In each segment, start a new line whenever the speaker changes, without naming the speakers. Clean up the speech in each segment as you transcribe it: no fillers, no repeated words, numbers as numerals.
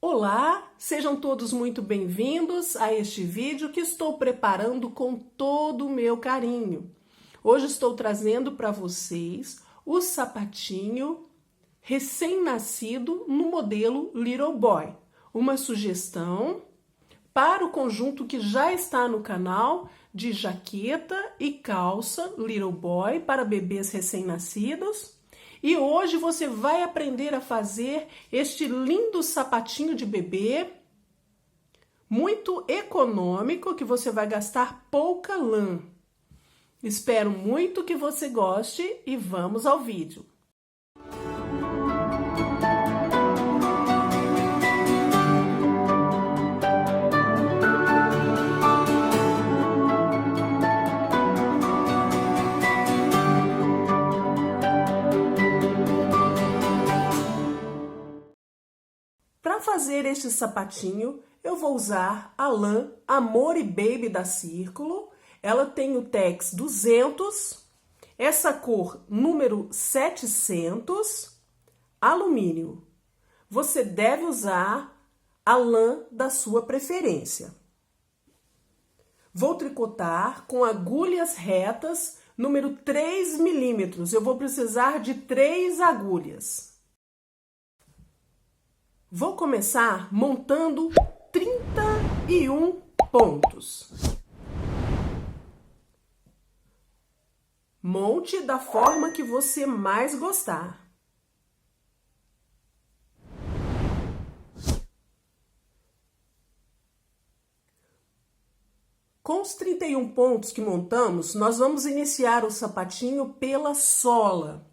Olá, sejam todos muito bem-vindos a este vídeo que estou preparando com todo o meu carinho. Hoje estou trazendo para vocês o sapatinho recém-nascido no modelo Little Boy. Uma sugestão para o conjunto que já está no canal de jaqueta e calça Little Boy para bebês recém-nascidos. E hoje você vai aprender a fazer este lindo sapatinho de bebê, muito econômico, que você vai gastar pouca lã. Espero muito que você goste e vamos ao vídeo. Para fazer este sapatinho, eu vou usar a lã Amore Baby da Círculo. Ela tem o Tex 200, essa cor número 700, alumínio. Você deve usar a lã da sua preferência. Vou tricotar com agulhas retas, número 3 milímetros. Eu vou precisar de 3 agulhas. Vou começar montando 31 pontos. Monte da forma que você mais gostar. Com os 31 pontos que montamos, nós vamos iniciar o sapatinho pela sola.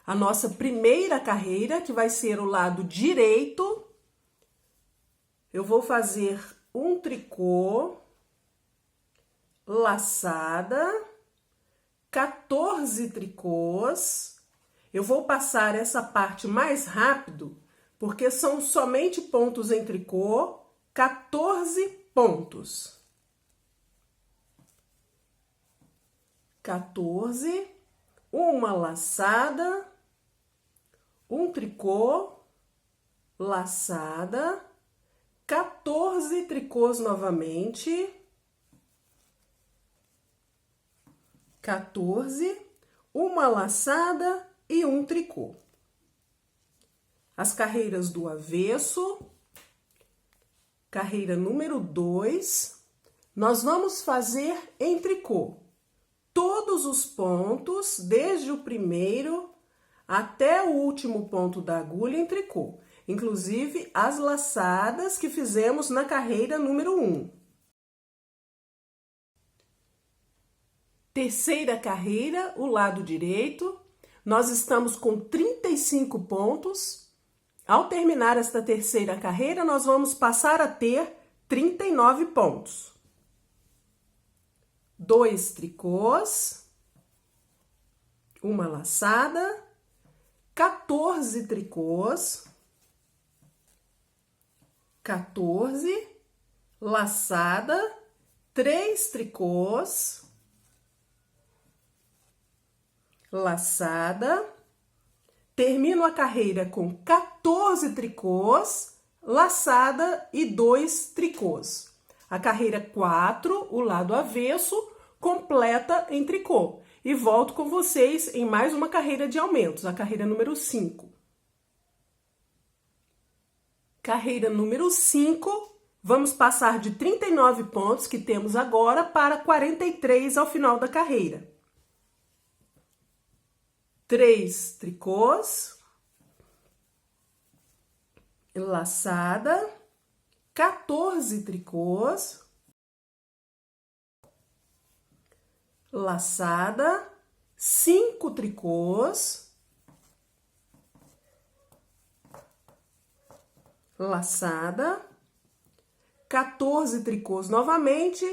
A nossa primeira carreira, que vai ser o lado direito, eu vou fazer um tricô, laçada, 14 tricôs. Eu vou passar essa parte mais rápido, porque são somente pontos em tricô, 14 pontos. 14, uma laçada, um tricô, laçada, 14 tricôs novamente, 14, uma laçada e um tricô. As carreiras do avesso, carreira número 2, nós vamos fazer em tricô. Todos os pontos, desde o primeiro até o último ponto da agulha em tricô, inclusive as laçadas que fizemos na carreira número 1. Terceira carreira, o lado direito, nós estamos com 35 pontos. Ao terminar esta terceira carreira, nós vamos passar a ter 39 pontos. 2 tricôs, uma laçada, 14 tricôs, 14, laçada, 3 tricôs, laçada, termino a carreira com 14 tricôs, laçada e 2 tricôs. A carreira 4, o lado avesso, completa em tricô. E volto com vocês em mais uma carreira de aumentos, a carreira número 5. Carreira número 5, vamos passar de 39 pontos que temos agora para 43 ao final da carreira. 3 tricôs, laçada, 14 tricôs, laçada, 5 tricôs, laçada, 14 tricôs novamente,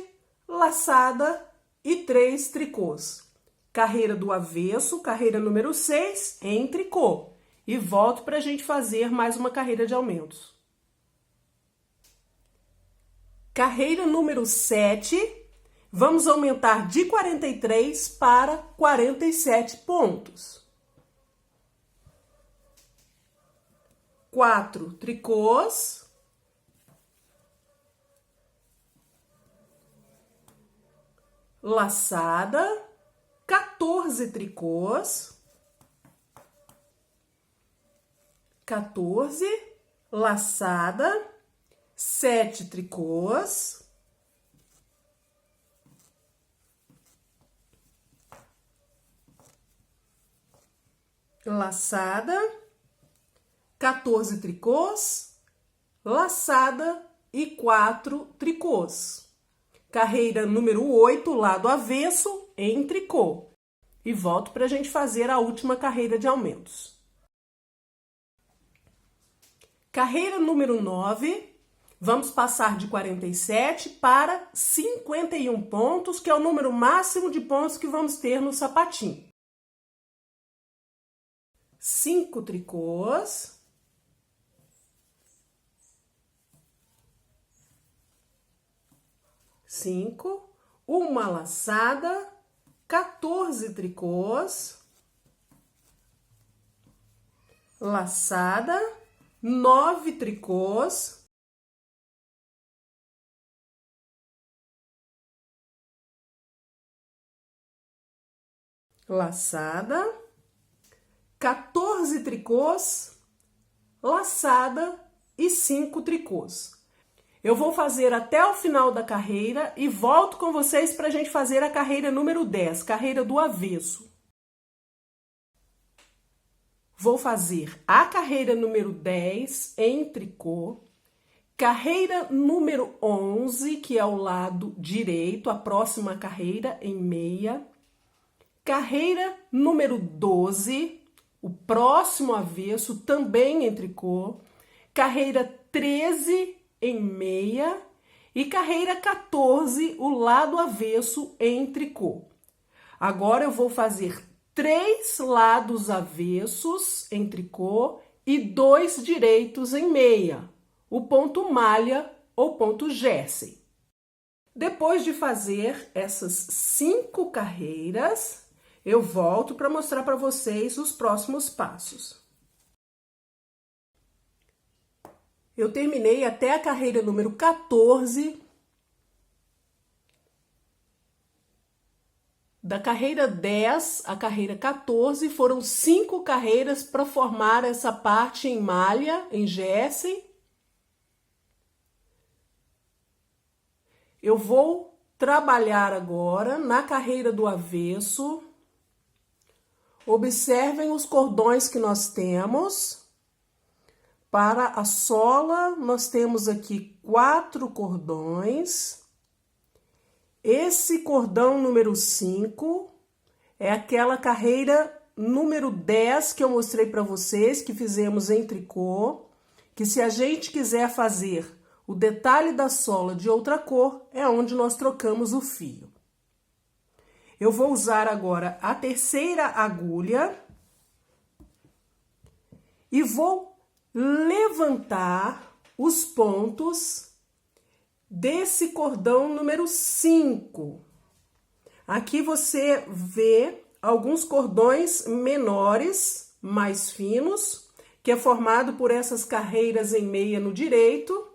laçada e 3 tricôs. Carreira do avesso, carreira número 6, em tricô. E volto para a gente fazer mais uma carreira de aumentos. Carreira número 7, vamos aumentar de 43 para 47 pontos. 4 tricôs, laçada, 14 tricôs, 14, laçada, 7 tricôs, laçada, 14 tricôs, laçada e 4 tricôs. Carreira número 8, lado avesso, em tricô. E volto para a gente fazer a última carreira de aumentos. Carreira número 9, vamos passar de 47 para 51 pontos, que é o número máximo de pontos que vamos ter no sapatinho. 5 tricôs, 5, uma laçada, 14 tricôs, laçada, 9 tricôs, laçada, 14 tricôs, laçada e 5 tricôs. Eu vou fazer até o final da carreira e volto com vocês para a gente fazer a carreira número 10, carreira do avesso. Vou fazer a carreira número 10 em tricô, carreira número 11, que é o lado direito, a próxima carreira em meia, carreira número 12, o próximo avesso, também em tricô, carreira 13 em meia e carreira 14, o lado avesso em tricô. Agora eu vou fazer 3 lados avessos em tricô e 2 direitos em meia, o ponto malha ou ponto jersey. Depois de fazer essas 5 carreiras, eu volto para mostrar para vocês os próximos passos. Eu terminei até a carreira número 14. Da carreira 10 à carreira 14, foram 5 carreiras para formar essa parte em malha, em jersey. Eu vou trabalhar agora na carreira do avesso. Observem os cordões que nós temos. Para a sola, nós temos aqui 4 cordões. Esse cordão número 5 é aquela carreira número 10 que eu mostrei para vocês, que fizemos em tricô, que se a gente quiser fazer o detalhe da sola de outra cor, é onde nós trocamos o fio. Eu vou usar agora a terceira agulha e vou levantar os pontos desse cordão número 5. Aqui você vê alguns cordões menores, mais finos, que é formado por essas carreiras em meia no direito.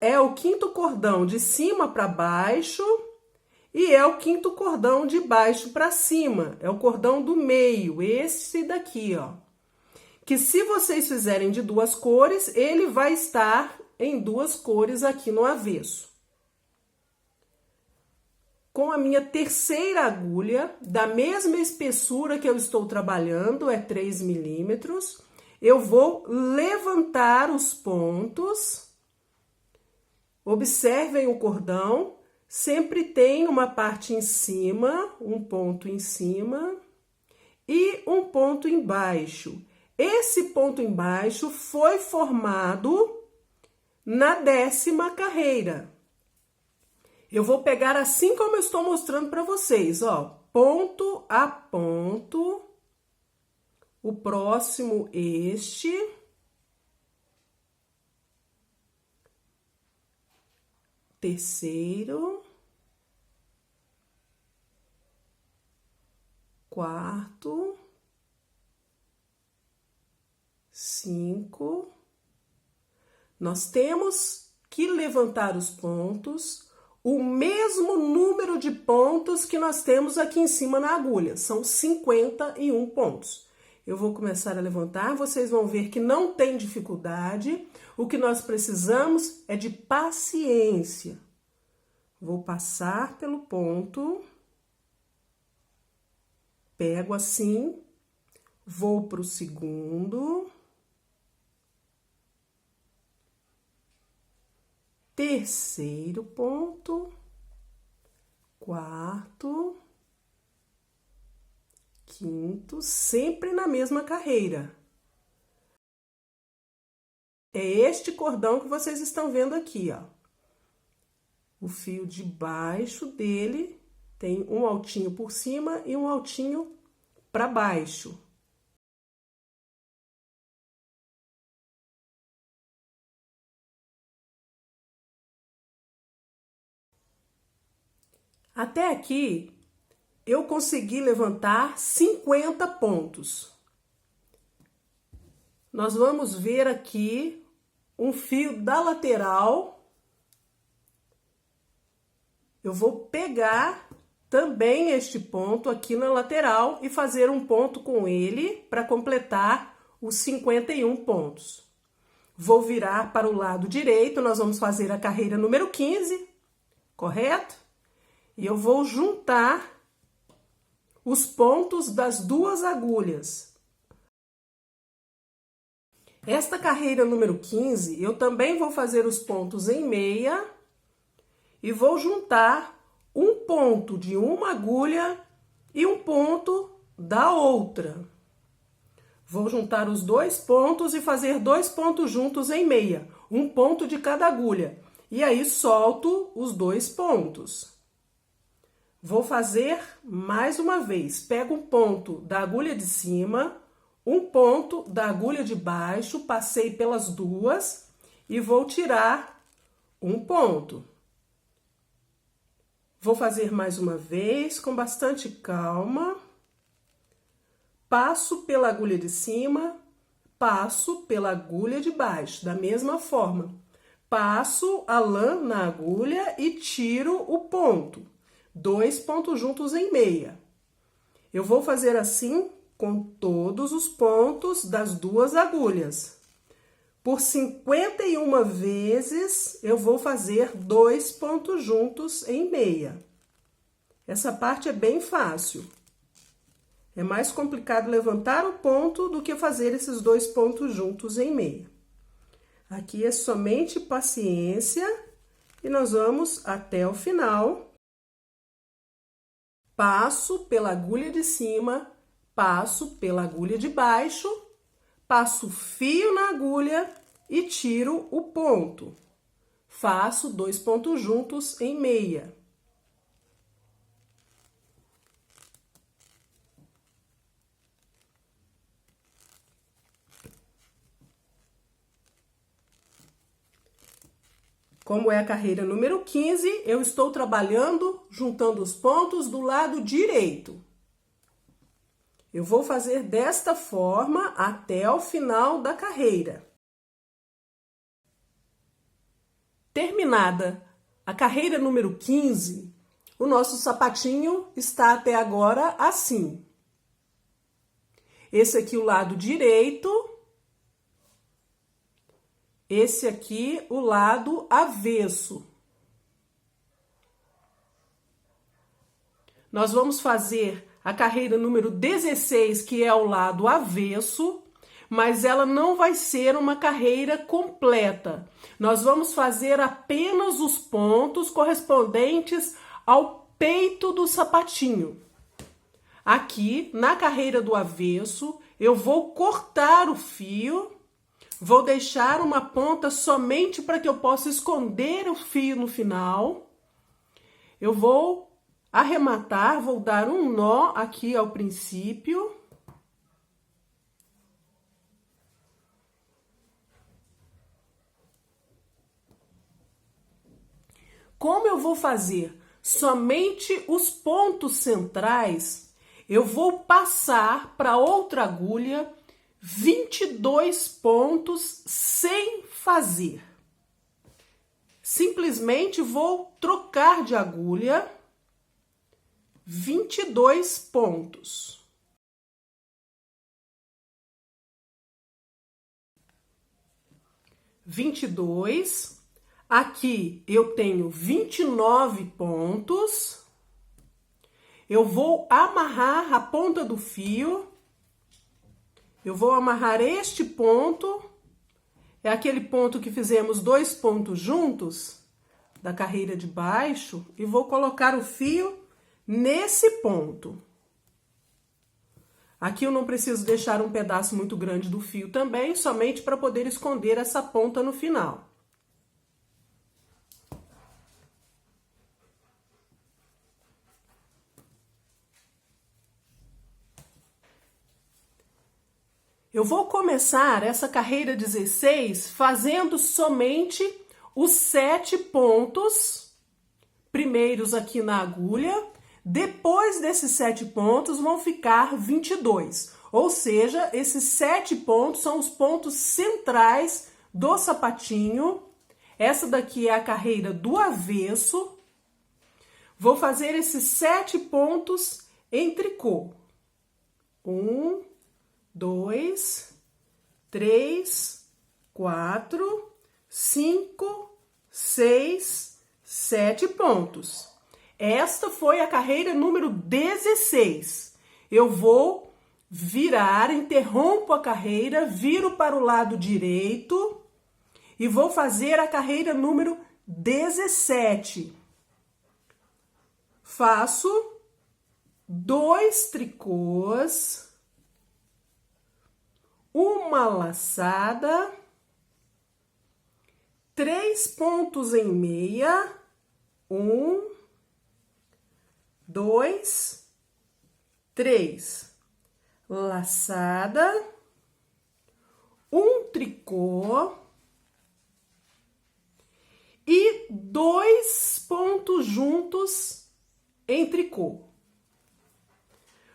É o 5º cordão de cima para baixo e é o 5º cordão de baixo para cima. É o cordão do meio, esse daqui, ó. Que se vocês fizerem de 2 cores, ele vai estar em 2 cores aqui no avesso. Com a minha terceira agulha, da mesma espessura que eu estou trabalhando, é 3 milímetros, eu vou levantar os pontos. Observem o cordão, sempre tem uma parte em cima, um ponto em cima e um ponto embaixo. Esse ponto embaixo foi formado na 10ª carreira. Eu vou pegar assim como eu estou mostrando para vocês, ó, ponto a ponto, o próximo este, terceiro, quarto, 5. Nós temos que levantar os pontos, o mesmo número de pontos que nós temos aqui em cima na agulha, são 51 pontos. Eu vou começar a levantar, vocês vão ver que não tem dificuldade, o que nós precisamos é de paciência. Vou passar pelo ponto, pego assim, vou para o segundo, terceiro ponto, quarto, quinto, sempre na mesma carreira. É este cordão que vocês estão vendo aqui, ó. O fio de baixo dele tem um altinho por cima e um altinho para baixo. Até aqui, eu consegui levantar 50 pontos. Nós vamos ver aqui um fio da lateral. Eu vou pegar também este ponto aqui na lateral e fazer um ponto com ele para completar os 51 pontos. Vou virar para o lado direito, nós vamos fazer a carreira número 15, correto? E eu vou juntar os pontos das duas agulhas. Esta carreira número 15, eu também vou fazer os pontos em meia e vou juntar um ponto de uma agulha e um ponto da outra. Vou juntar os dois pontos e fazer dois pontos juntos em meia, um ponto de cada agulha. E aí solto os dois pontos. Vou fazer mais uma vez. Pego um ponto da agulha de cima, um ponto da agulha de baixo, passei pelas duas e vou tirar um ponto. Vou fazer mais uma vez, com bastante calma. Passo pela agulha de cima, passo pela agulha de baixo, da mesma forma. Passo a lã na agulha e tiro o ponto. Dois pontos juntos em meia. Eu vou fazer assim com todos os pontos das duas agulhas. Por 51 vezes, eu vou fazer dois pontos juntos em meia. Essa parte é bem fácil. É mais complicado levantar o ponto do que fazer esses dois pontos juntos em meia. Aqui é somente paciência e nós vamos até o final. Passo pela agulha de cima, passo pela agulha de baixo, passo fio na agulha e tiro o ponto. Faço dois pontos juntos em meia. Como é a carreira número 15, eu estou trabalhando juntando os pontos do lado direito. Eu vou fazer desta forma até o final da carreira. Terminada a carreira número 15, o nosso sapatinho está até agora assim. Esse aqui o lado direito. Esse aqui, o lado avesso. Nós vamos fazer a carreira número 16, que é o lado avesso, mas ela não vai ser uma carreira completa. Nós vamos fazer apenas os pontos correspondentes ao peito do sapatinho. Aqui, na carreira do avesso, eu vou cortar o fio. Vou deixar uma ponta somente para que eu possa esconder o fio no final. Eu vou arrematar, vou dar um nó aqui ao princípio. Como eu vou fazer somente os pontos centrais, eu vou passar para outra agulha 22 pontos sem fazer. Simplesmente vou trocar de agulha 22 pontos. Aqui eu tenho 29 pontos. Eu vou amarrar a ponta do fio. Eu vou amarrar este ponto. É aquele ponto que fizemos 2 pontos juntos da carreira de baixo. E vou colocar o fio nesse ponto. Aqui eu não preciso deixar um pedaço muito grande do fio também, somente para poder esconder essa ponta no final. Eu vou começar essa carreira 16 fazendo somente os 7 pontos primeiros aqui na agulha. Depois desses 7 pontos vão ficar 22. Ou seja, esses 7 pontos são os pontos centrais do sapatinho. Essa daqui é a carreira do avesso. Vou fazer esses 7 pontos em tricô. 1, 2, 3, 4, 5, 6, 7 pontos. Esta foi a carreira número 16. Eu vou virar, interrompo a carreira, viro para o lado direito e vou fazer a carreira número 17. Faço 2 tricôs, uma laçada, 3 pontos em meia, 1, 2, 3, laçada, um tricô e 2 pontos juntos em tricô.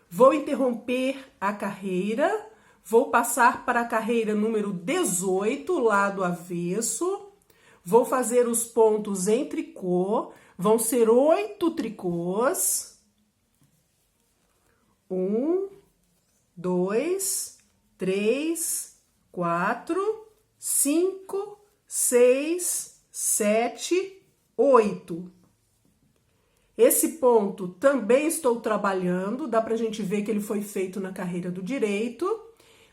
Vou interromper a carreira, vou passar para a carreira número 18, lado avesso, vou fazer os pontos em tricô, vão ser 8 tricôs. 1, 2, 3, 4, 5, 6, 7, 8. Esse ponto também estou trabalhando, dá pra gente ver que ele foi feito na carreira do direito.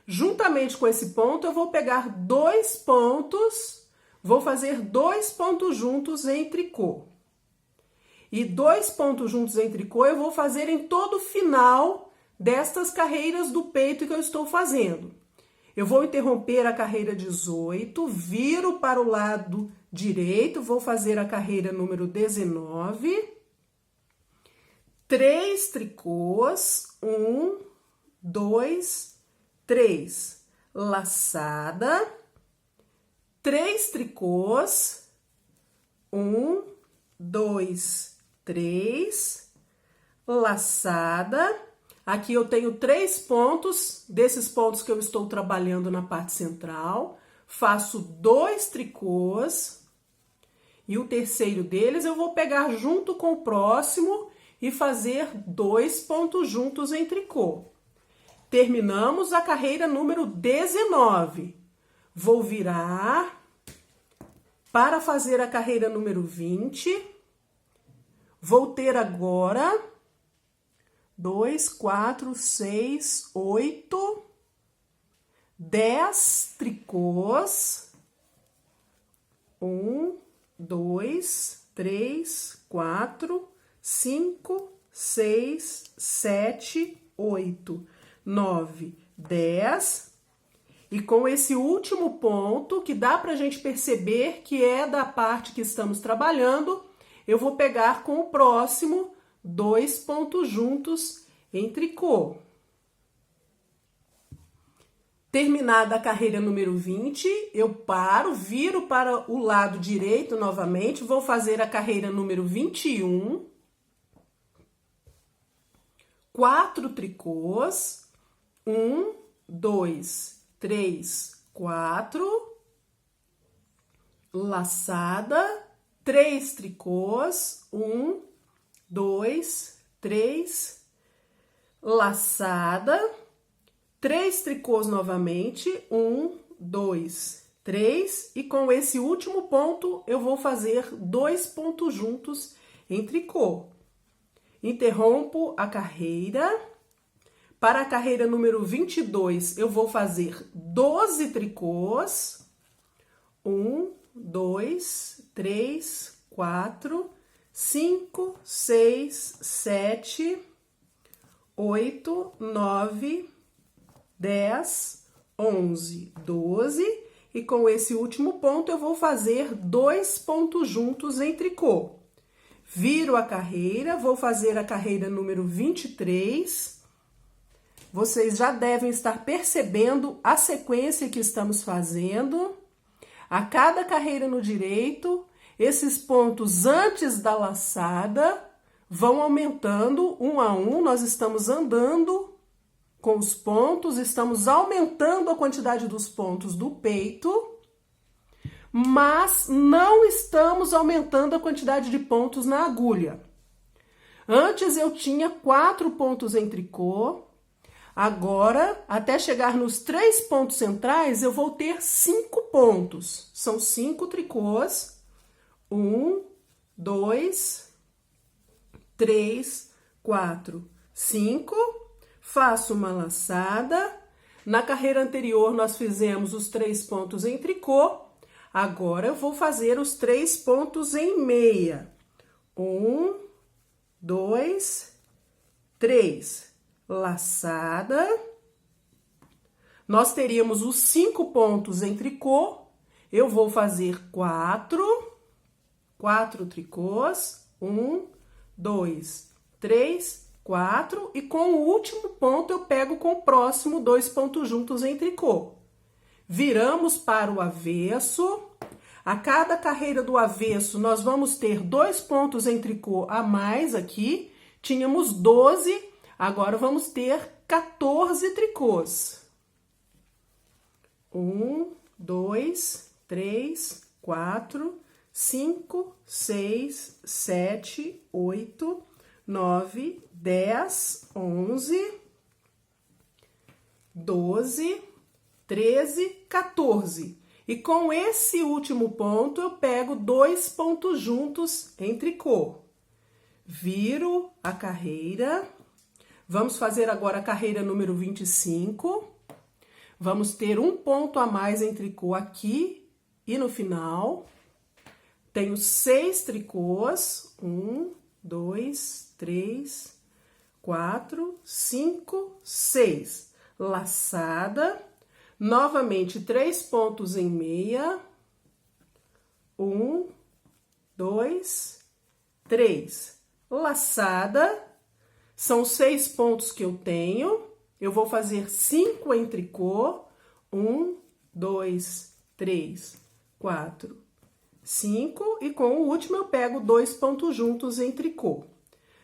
Juntamente com esse ponto, eu vou pegar 2 pontos, vou fazer 2 pontos juntos em tricô. E 2 pontos juntos em tricô eu vou fazer em todo o final destas carreiras do peito que eu estou fazendo. Eu vou interromper a carreira 18, viro para o lado direito, vou fazer a carreira número 19. 3 tricôs, 1, 2, 3, laçada, 3 tricôs, 1, 2, 3, laçada. Aqui eu tenho 3 pontos, desses pontos que eu estou trabalhando na parte central, faço 2 tricôs e o terceiro deles eu vou pegar junto com o próximo e fazer 2 pontos juntos em tricô. Terminamos a carreira número 19. Vou virar para fazer a carreira número 20. Vou ter agora 2, 4, 6, 8, 10 tricôs. 1, 2, 3, 4, 5, 6, 7, 8, 9, 10. E com esse último ponto, que dá pra gente perceber que é da parte que estamos trabalhando, eu vou pegar com o próximo 2 pontos juntos em tricô. Terminada a carreira número 20, eu paro, viro para o lado direito novamente, vou fazer a carreira número 21. 4 tricôs, 1, 2, 3, 4, laçada, 3 tricôs, 1, 2, 3, laçada, 3 tricôs novamente, 1, 2, 3, e com esse último ponto eu vou fazer 2 pontos juntos em tricô. Interrompo a carreira. Para a carreira número 22, eu vou fazer 12 tricôs. 1, 2, 3, 4, 5, 6, 7, 8, 9, 10, 11, 12. E com esse último ponto, eu vou fazer 2 pontos juntos em tricô. Viro a carreira, vou fazer a carreira número 23. Vocês já devem estar percebendo a sequência que estamos fazendo. A cada carreira no direito, esses pontos antes da laçada vão aumentando um a um. Nós estamos andando com os pontos, estamos aumentando a quantidade dos pontos do peito, mas não estamos aumentando a quantidade de pontos na agulha. Antes eu tinha 4 pontos em tricô, agora, até chegar nos 3 pontos centrais, eu vou ter 5 pontos. São 5 tricôs. 1, 2, 3, 4, 5. Faço uma laçada. Na carreira anterior, nós fizemos os 3 pontos em tricô. Agora, eu vou fazer os 3 pontos em meia. 1, 2, 3. Laçada. Nós teríamos os 5 pontos em tricô. Eu vou fazer 4 tricôs. 1, 2, 3, 4. E com o último ponto, eu pego com o próximo 2 pontos juntos em tricô. Viramos para o avesso. A cada carreira do avesso, nós vamos ter 2 pontos em tricô a mais aqui. Tínhamos 12, agora vamos ter 14 tricôs. 1, 2, 3, 4, 5, 6, 7, 8, 9, 10, 11, 12, 13, 14. E com esse último ponto, eu pego 2 pontos juntos em tricô. Viro a carreira. Vamos fazer agora a carreira número 25. Vamos ter um ponto a mais em tricô aqui e no final. Tenho 6 tricôs. 1, 2, 3, 4, 5, 6. Laçada. Novamente, 3 pontos em meia. 1, 2, 3. Laçada. São 6 pontos que eu tenho. Eu vou fazer 5 em tricô. 1, 2, 3, 4, 5. E com o último eu pego 2 pontos juntos em tricô.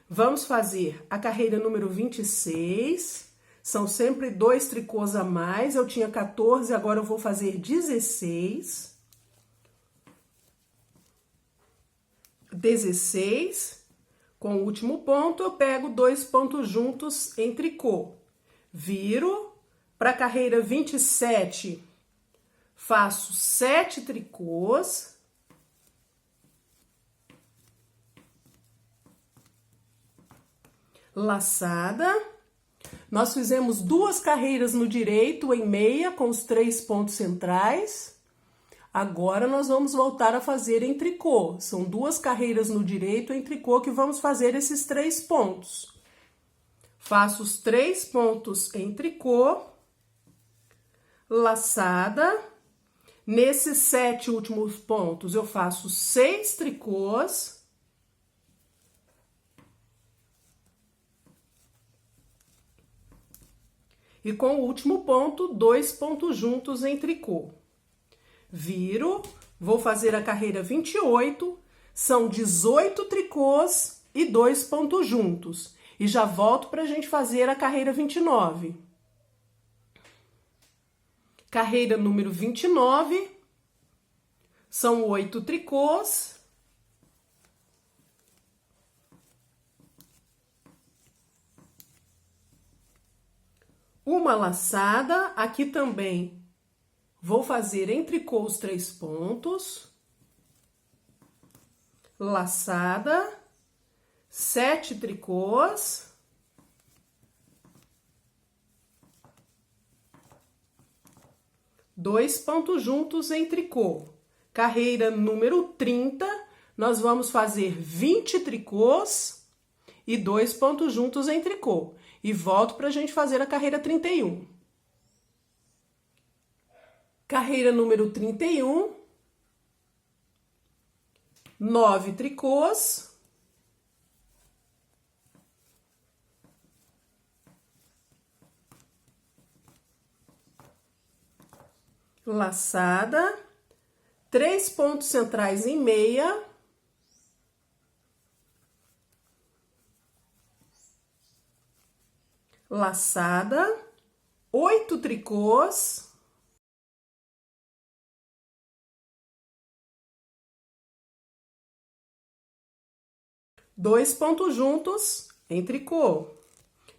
Vamos fazer a carreira número 26. São sempre 2 tricôs a mais. Eu tinha 14, agora eu vou fazer 16. 16. Com o último ponto, eu pego 2 pontos juntos em tricô. Viro. Para a carreira 27, faço 7 tricôs. Laçada. Nós fizemos 2 carreiras no direito em meia com os 3 pontos centrais. Agora nós vamos voltar a fazer em tricô. São 2 carreiras no direito em tricô que vamos fazer esses 3 pontos. Faço os 3 pontos em tricô. Laçada. Nesses 7 últimos pontos, eu faço 6 tricôs. E com o último ponto, 2 pontos juntos em tricô. Viro, vou fazer a carreira 28, são 18 tricôs e 2 pontos juntos. E já volto para a gente fazer a carreira 29. Carreira número 29, são 8 tricôs. Uma laçada, aqui também vou fazer em tricô os 3 pontos. Laçada, 7 tricôs. Dois pontos juntos em tricô. Carreira número 30, nós vamos fazer 20 tricôs e 2 pontos juntos em tricô. E volto para a gente fazer a carreira 31. Carreira número 31, 9 tricôs. Laçada, 3 pontos centrais em meia. Laçada, 8 tricôs. Dois pontos juntos em tricô.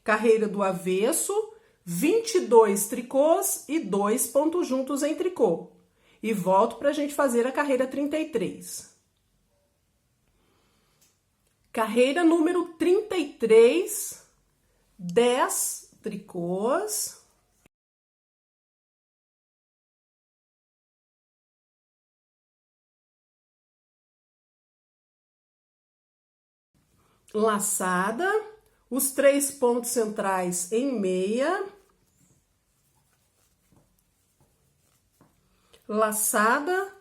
Carreira do avesso, 22 tricôs e 2 pontos juntos em tricô. E volto para a gente fazer a carreira 33. Carreira número 33, 10 tricôs. Laçada, os 3 pontos centrais em meia. Laçada,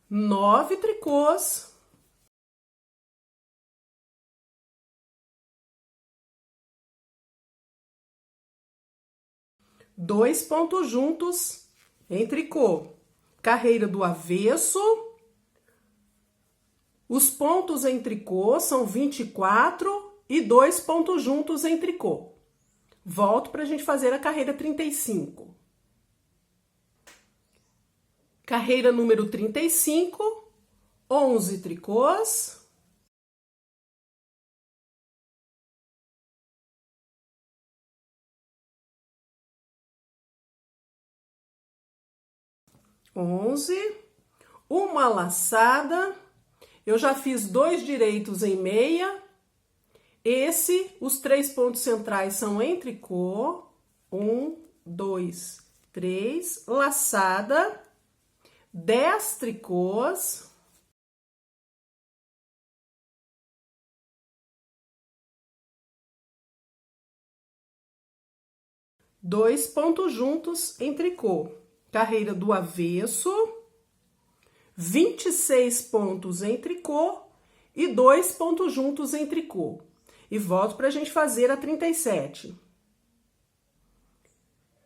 9 tricôs. Dois pontos juntos em tricô. Carreira do avesso. Os pontos em tricô são 24 e 2 pontos juntos em tricô. Volto para a gente fazer a carreira 35. Carreira número 35, 11 tricôs. Uma laçada. Eu já fiz 2 direitos em meia. Os 3 pontos centrais são em tricô. 1, 2, 3. Laçada. 10 tricôs. Dois pontos juntos em tricô. Carreira do avesso. 26 pontos em tricô e 2 pontos juntos em tricô. E volto para a gente fazer a 37.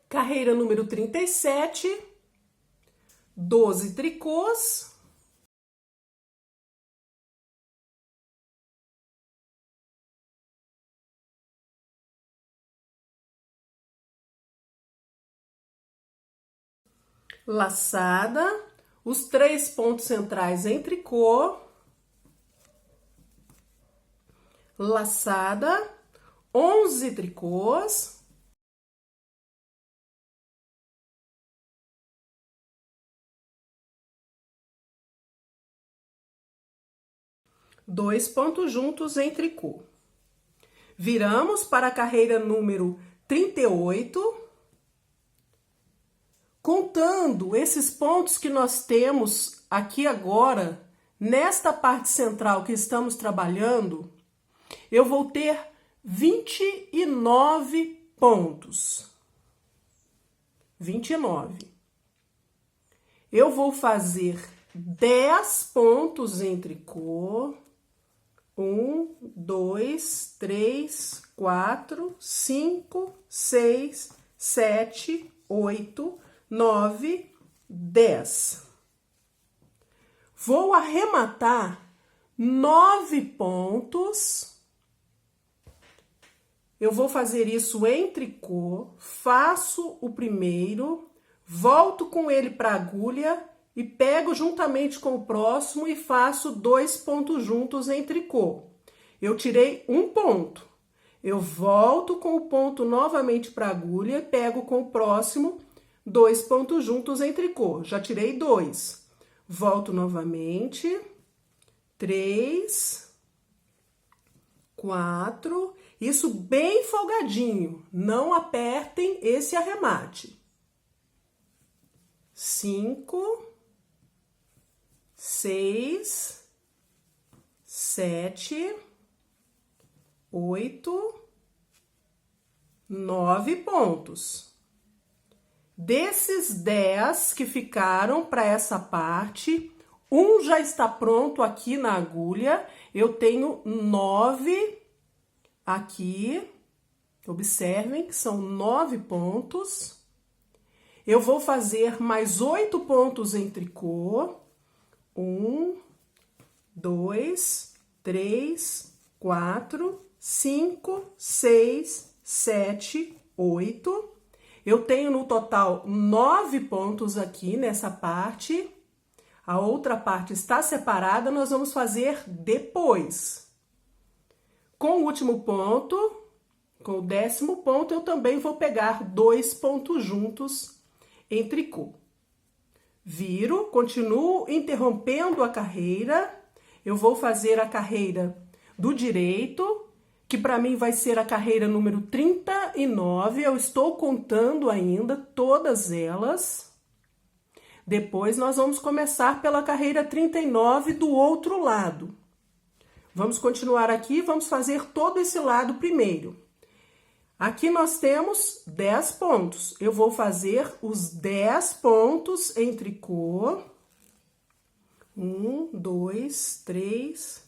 Carreira número 37, 12 tricôs. Laçada, os 3 pontos centrais em tricô. Laçada, 11 tricôs. Dois pontos juntos em tricô. Viramos para a carreira número 38. Contando esses pontos que nós temos aqui agora, nesta parte central que estamos trabalhando, eu vou ter 29 pontos. 29. Eu vou fazer 10 pontos em tricô. 1, 2, 3, 4, 5, 6, 7, 8, 9, 10. Vou arrematar 9 pontos. Eu vou fazer isso em tricô, faço o primeiro, volto com ele para a agulha e pego juntamente com o próximo e faço 2 pontos juntos em tricô. Eu tirei um ponto. Eu volto com o ponto novamente para a agulha e pego com o próximo 2 pontos juntos em tricô. Já tirei 2. Volto novamente. 3, 4. Isso bem folgadinho. Não apertem esse arremate. 5, 6, 7, 8, 9 pontos. Desses 10 que ficaram para essa parte, um já está pronto aqui na agulha. Eu tenho 9 aqui. Observem que são 9 pontos. Eu vou fazer mais 8 pontos em tricô. 1, 2, 3, 4, 5, 6, 7, 8. Eu tenho no total 9 pontos aqui nessa parte. A outra parte está separada, nós vamos fazer depois. Com o último ponto, com o 10º ponto, eu também vou pegar 2 pontos juntos em tricô. Viro, continuo interrompendo a carreira. Eu vou fazer a carreira do direito, que para mim vai ser a carreira número 39. Eu estou contando ainda todas elas. Depois nós vamos começar pela carreira 39 do outro lado. Vamos continuar aqui, vamos fazer todo esse lado primeiro. Aqui nós temos 10 pontos. Eu vou fazer os 10 pontos em tricô. 1, 2, 3,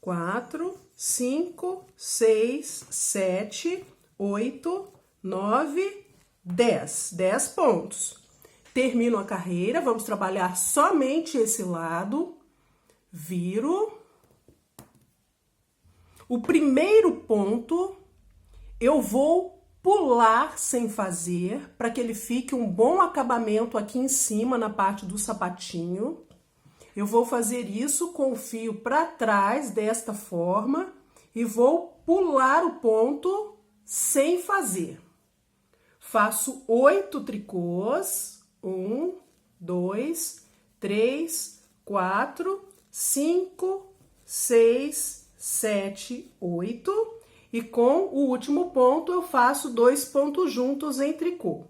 4, 5, 6, 7, 8, 9, 10. 10 pontos. Termino a carreira, vamos trabalhar somente esse lado. Viro. O primeiro ponto eu vou pular sem fazer, para que ele fique um bom acabamento aqui em cima, na parte do sapatinho. Eu vou fazer isso com o fio para trás, desta forma, e vou pular o ponto sem fazer. Faço 8 tricôs. 1, 2, 3, 4, 5, 6, 7, 8. E com o último ponto eu faço 2 pontos juntos em tricô.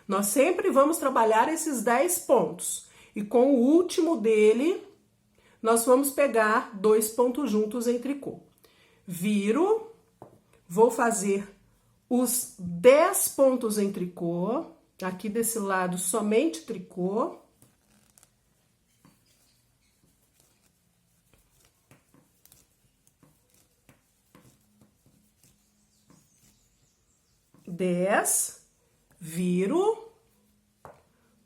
Nós sempre vamos trabalhar esses 10 pontos. E com o último dele, nós vamos pegar 2 pontos juntos em tricô. Viro, vou fazer os 10 pontos em tricô. Aqui desse lado, somente tricô. Dez, viro,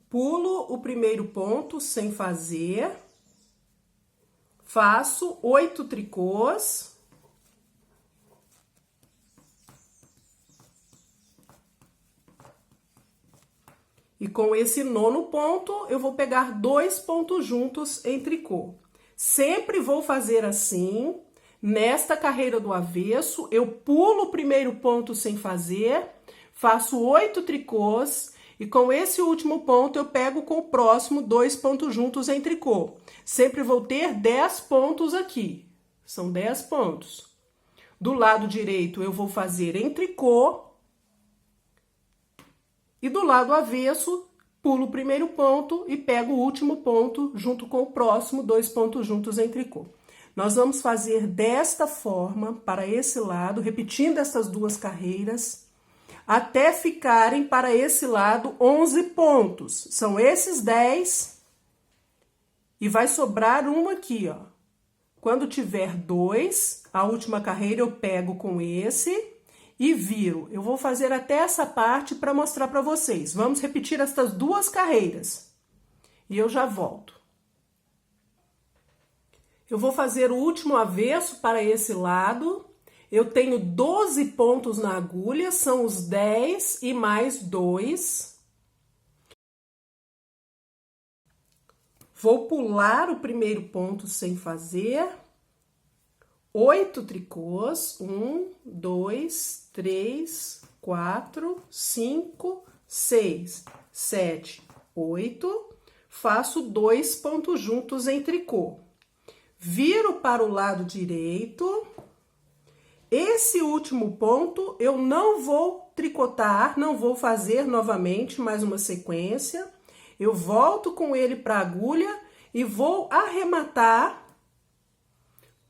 pulo o primeiro ponto sem fazer, faço 8 tricôs. E com esse 9º ponto, eu vou pegar 2 pontos juntos em tricô. Sempre vou fazer assim. Nesta carreira do avesso, eu pulo o primeiro ponto sem fazer, faço 8 tricôs e com esse último ponto eu pego com o próximo 2 pontos juntos em tricô. Sempre vou ter 10 pontos aqui, são 10 pontos. Do lado direito eu vou fazer em tricô e do lado avesso pulo o primeiro ponto e pego o último ponto junto com o próximo 2 pontos juntos em tricô. Nós vamos fazer desta forma, para esse lado, repetindo essas 2 carreiras, até ficarem para esse lado 11 pontos. São esses 10 e vai sobrar um aqui, ó. Quando tiver 2, a última carreira eu pego com esse e viro. Eu vou fazer até essa parte para mostrar para vocês. Vamos repetir estas 2 carreiras e eu já volto. Eu vou fazer o último avesso para esse lado. Eu tenho 12 pontos na agulha, são os 10 e mais 2. Vou pular o primeiro ponto sem fazer. 8 tricôs. 1, 2, 3, 4, 5, 6, 7, 8. Faço 2 pontos juntos em tricô. Viro para o lado direito. Esse último ponto eu não vou tricotar, não vou fazer novamente mais uma sequência. Eu volto com ele para a agulha e vou arrematar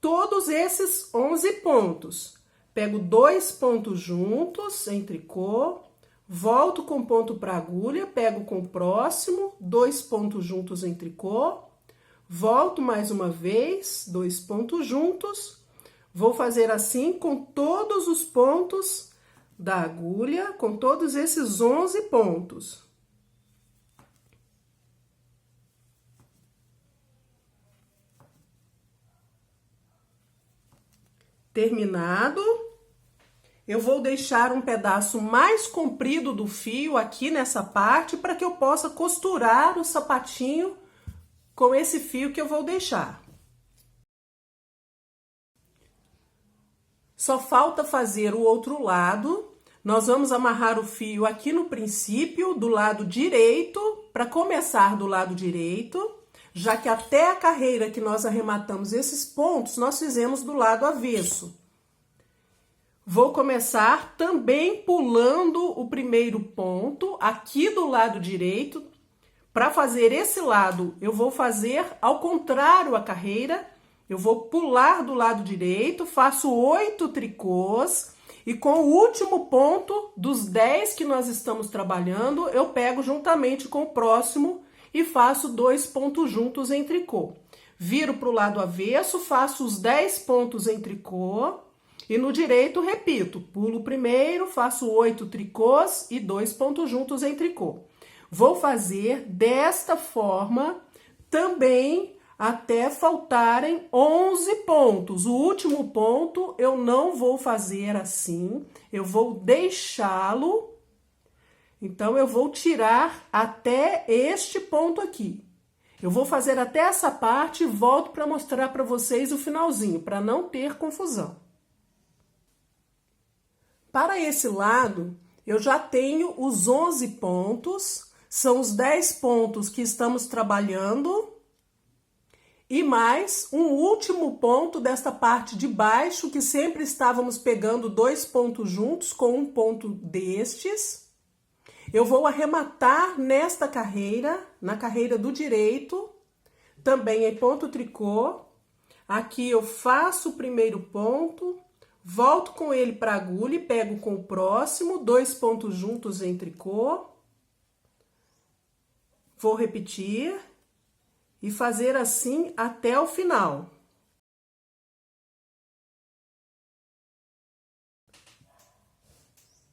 todos esses 11 pontos. Pego 2 pontos juntos em tricô, volto com ponto para agulha, pego com o próximo, 2 pontos juntos em tricô, volto mais uma vez, 2 pontos juntos. Vou fazer assim com todos os pontos da agulha, com todos esses 11 pontos. Terminado, eu vou deixar um pedaço mais comprido do fio aqui nessa parte para que eu possa costurar o sapatinho com esse fio que eu vou deixar. Só falta fazer o outro lado. Nós vamos amarrar o fio aqui no princípio, do lado direito, para começar do lado direito, já que até a carreira que nós arrematamos esses pontos, nós fizemos do lado avesso. Vou começar também pulando o primeiro ponto aqui do lado direito. Para fazer esse lado, eu vou fazer ao contrário a carreira. Eu vou pular do lado direito, faço 8 tricôs e com o último ponto dos 10 que nós estamos trabalhando, eu pego juntamente com o próximo e faço 2 pontos juntos em tricô. Viro para o lado avesso, faço os 10 pontos em tricô e no direito repito, pulo o primeiro, faço 8 tricôs e 2 pontos juntos em tricô. Vou fazer desta forma também até faltarem 11 pontos. O último ponto eu não vou fazer assim, eu vou deixá-lo. Então, eu vou tirar até este ponto aqui. Eu vou fazer até essa parte e volto para mostrar para vocês o finalzinho, para não ter confusão. Para esse lado, eu já tenho os 11 pontos, são os 10 pontos que estamos trabalhando. E mais um último ponto desta parte de baixo, que sempre estávamos pegando 2 pontos juntos com um ponto destes. Eu vou arrematar nesta carreira, na carreira do direito, também em ponto tricô. Aqui eu faço o primeiro ponto, volto com ele para a agulha e pego com o próximo, 2 pontos juntos em tricô. Vou repetir. E fazer assim até o final.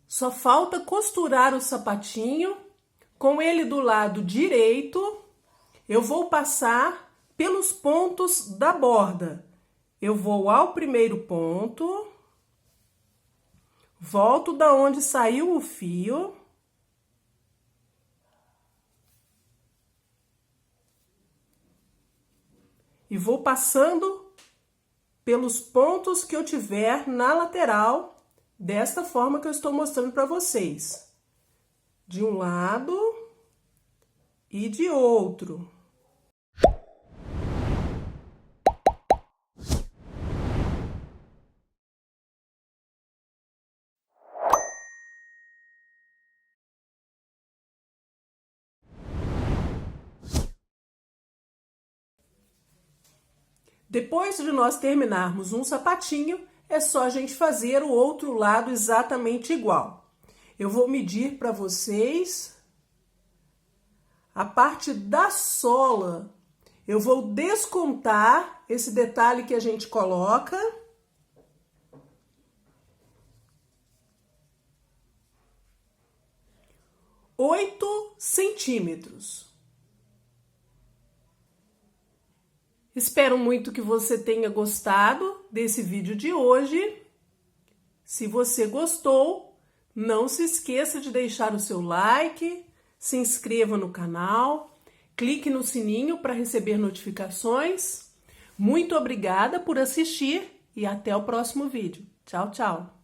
Só falta costurar o sapatinho. Com ele do lado direito, eu vou passar pelos pontos da borda. Eu vou ao primeiro ponto, volto da onde saiu o fio. E vou passando pelos pontos que eu tiver na lateral, desta forma que eu estou mostrando para vocês. De um lado e de outro. Depois de nós terminarmos um sapatinho, é só a gente fazer o outro lado exatamente igual. Eu vou medir para vocês a parte da sola. Eu vou descontar esse detalhe que a gente coloca. Oito centímetros. Espero muito que você tenha gostado desse vídeo de hoje. Se você gostou, não se esqueça de deixar o seu like, se inscreva no canal, Clique no sininho para receber notificações. Muito obrigada por assistir e até o próximo vídeo. Tchau, tchau!